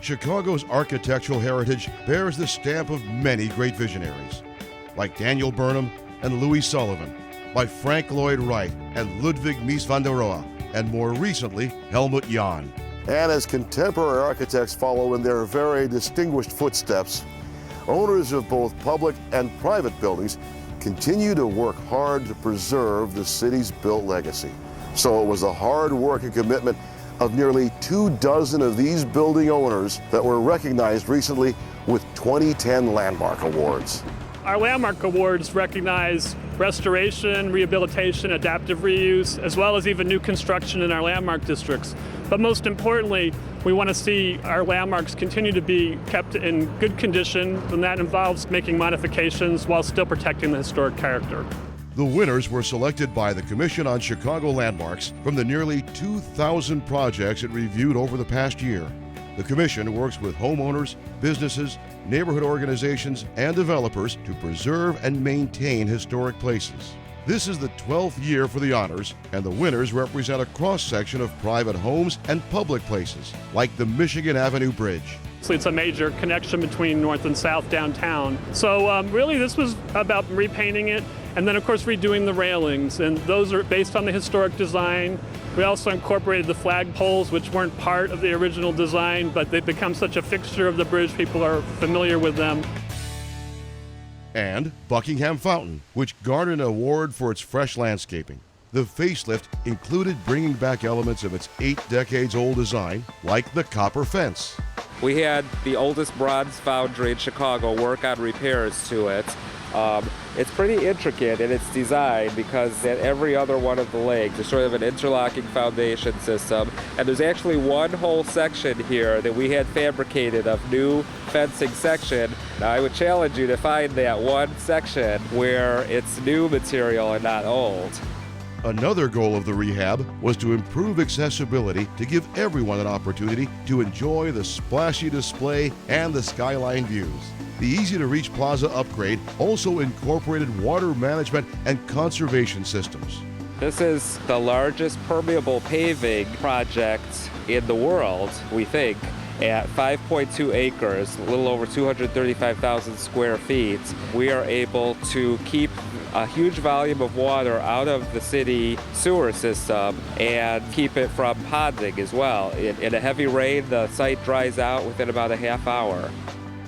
Chicago's architectural heritage bears the stamp of many great visionaries, like Daniel Burnham and Louis Sullivan, by Frank Lloyd Wright and Ludwig Mies van der Rohe, and more recently, Helmut Jahn. And as contemporary architects follow in their very distinguished footsteps, owners of both public and private buildings continue to work hard to preserve the city's built legacy. So it was the hard work and commitment of nearly 24 of these building owners that were recognized recently with 2010 Landmark Awards. Our Landmark Awards recognize restoration, rehabilitation, adaptive reuse, as well as even new construction in our landmark districts. But most importantly, we want to see our landmarks continue to be kept in good condition, and that involves making modifications while still protecting the historic character. The winners were selected by the Commission on Chicago Landmarks from the nearly 2,000 projects it reviewed over the past year. The Commission works with homeowners, businesses, neighborhood organizations, and developers to preserve and maintain historic places. This is the 12th year for the honors, and the winners represent a cross-section of private homes and public places, like the Michigan Avenue Bridge. It's a major connection between north and south downtown. So really this was about repainting it, and then of course redoing the railings, and those are based on the historic design. We also incorporated the flagpoles, which weren't part of the original design, but they've become such a fixture of the bridge, people are familiar with them. And Buckingham Fountain, which garnered an award for its fresh landscaping. The facelift included bringing back elements of its 8 decades old design, like the copper fence. We had the oldest bronze foundry in Chicago work on repairs to it. It's pretty intricate in its design because at every other one of the legs, there's sort of an interlocking foundation system. And there's actually one whole section here that we had fabricated of new fencing section. Now, I would challenge you to find that one section where it's new material and not old. Another goal of the rehab was to improve accessibility to give everyone an opportunity to enjoy the splashy display and the skyline views. The easy-to-reach plaza upgrade also incorporated water management and conservation systems. This is the largest permeable paving project in the world, we think, at 5.2 acres, a little over 235,000 square feet. We are able to keep a huge volume of water out of the city sewer system and keep it from ponding as well. In a heavy rain, the site dries out within about a half hour.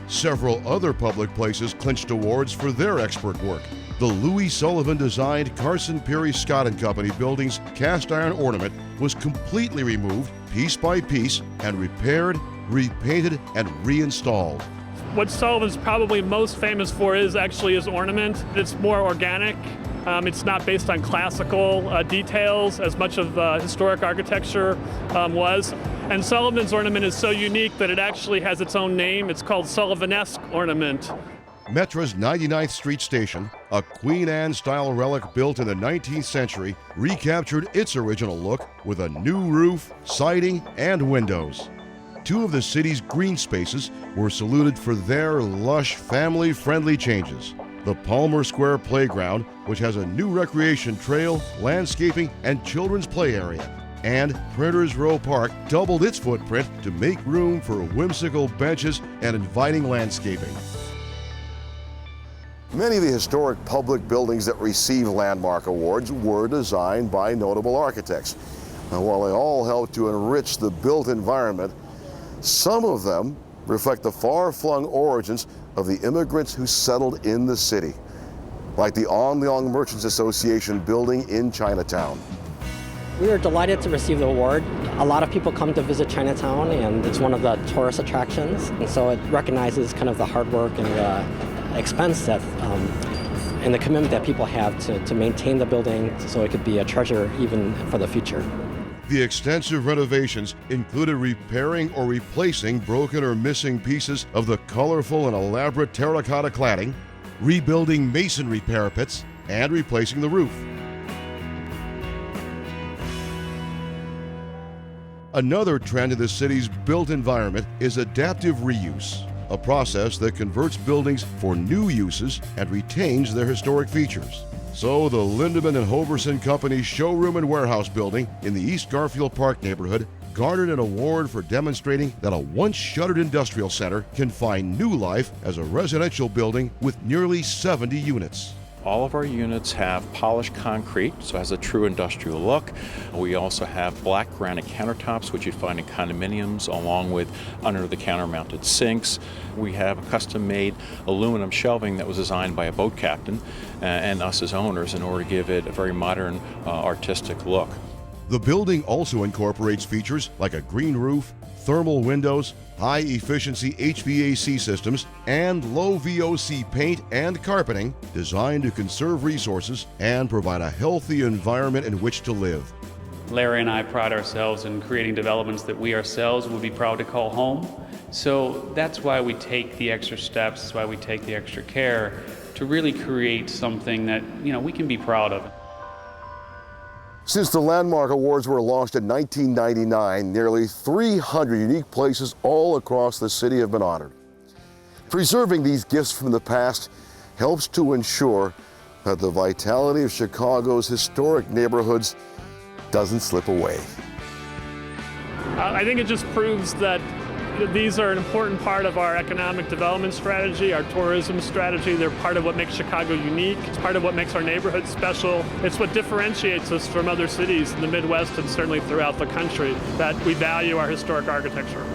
Several other public places clinched awards for their expert work. The Louis Sullivan designed Carson Pirie Scott & Company building's cast iron ornament was completely removed piece by piece and repaired, repainted, and reinstalled. What Sullivan's probably most famous for is actually his ornament. It's more organic. It's not based on classical details as much of historic architecture was. And Sullivan's ornament is so unique that it actually has its own name. It's called Sullivanesque ornament. Metra's 99th Street Station, a Queen Anne-style relic built in the 19th century, recaptured its original look with a new roof, siding, and windows. 2 of the city's green spaces were saluted for their lush, family-friendly changes. The Palmer Square Playground, which has a new recreation trail, landscaping, and children's play area. And Printers Row Park doubled its footprint to make room for whimsical benches and inviting landscaping. Many of the historic public buildings that receive landmark awards were designed by notable architects. Now, while they all help to enrich the built environment, some of them reflect the far-flung origins of the immigrants who settled in the city, like the On Leong Merchants Association building in Chinatown. We are delighted to receive the award. A lot of people come to visit Chinatown, and it's one of the tourist attractions. And so it recognizes kind of the hard work and the expense that, and the commitment that people have to maintain the building so it could be a treasure even for the future. The extensive renovations included repairing or replacing broken or missing pieces of the colorful and elaborate terracotta cladding, rebuilding masonry parapets, and replacing the roof. Another trend in the city's built environment is adaptive reuse, a process that converts buildings for new uses and retains their historic features. So the Lindemann and Hoverson Company's showroom and warehouse building in the East Garfield Park neighborhood garnered an award for demonstrating that a once shuttered industrial center can find new life as a residential building with nearly 70 units. All of our units have polished concrete, so it has a true industrial look. We also have black granite countertops, which you'd find in condominiums, along with under-the-counter mounted sinks. We have a custom-made aluminum shelving that was designed by a boat captain and us as owners in order to give it a very modern, artistic look. The building also incorporates features like a green roof, thermal windows, high-efficiency HVAC systems, and low VOC paint and carpeting designed to conserve resources and provide a healthy environment in which to live. Larry and I pride ourselves in creating developments that we ourselves would be proud to call home. So that's why we take the extra steps, that's why we take the extra care to really create something that, we can be proud of. Since the Landmark Awards were launched in 1999, nearly 300 unique places all across the city have been honored. Preserving these gifts from the past helps to ensure that the vitality of Chicago's historic neighborhoods doesn't slip away. I think it just proves that these are an important part of our economic development strategy, our tourism strategy. They're part of what makes Chicago unique. It's part of what makes our neighborhood special. It's what differentiates us from other cities in the Midwest and certainly throughout the country, that we value our historic architecture.